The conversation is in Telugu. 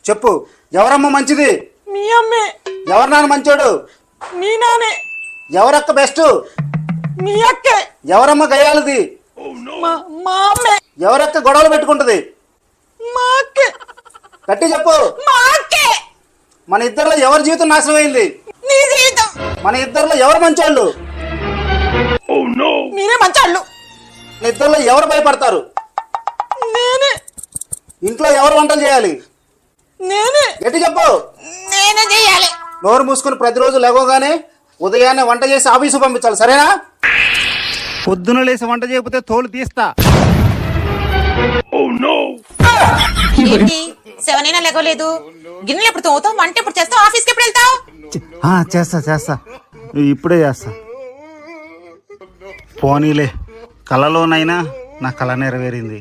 చెప్పు, ఎవరమ్మ మంచిది? మీ అమ్మే. ఎవరు నాన్న మంచోడు? మీ నానే. ఎవరక్క బెస్ట్? మీ అక్కే. ఎవరమ్మ గయ్యాలది? మా అమ్మే. ఎవరక్క గొడవలు పెట్టుకుంటది? మా అక్కే. గట్టి చెప్పు. మా అక్కే. మన ఇద్దరిలో ఎవరి జీవితం నాశనం అయింది? నీ జీవితం. మన ఇద్దరిలో ఎవరు మంచోళ్ళు? మీరే మంచాళ్ళు. మన ఇద్దరిలో ఎవరు భయపడతారు? నేనే. ఇంట్లో ఎవరు వంటలు చేయాలి? నేనే. గట్టి చెప్పు. నేనే చేయాలి. నోరు మూసుకుని ప్రతిరోజు లేవగానే ఉదయాన్నే వంట చేసి ఆఫీసు పంపించాలి, సరేనా? పొద్దున లేసి వంట చేయకపోతే తోలు తీస్తా. ఏంటి 7 అయినా లేగలేదు? గిన్నెలు ఎప్పుడు తోగుతావు? వంట ఎప్పుడు చేస్తావు? ఆఫీస్కి ఎప్పుడు వెళ్తావు? చేస్తా ఇప్పుడే చేస్తా. పోనీలే, కలలోనైనా నా కళ నెరవేరింది.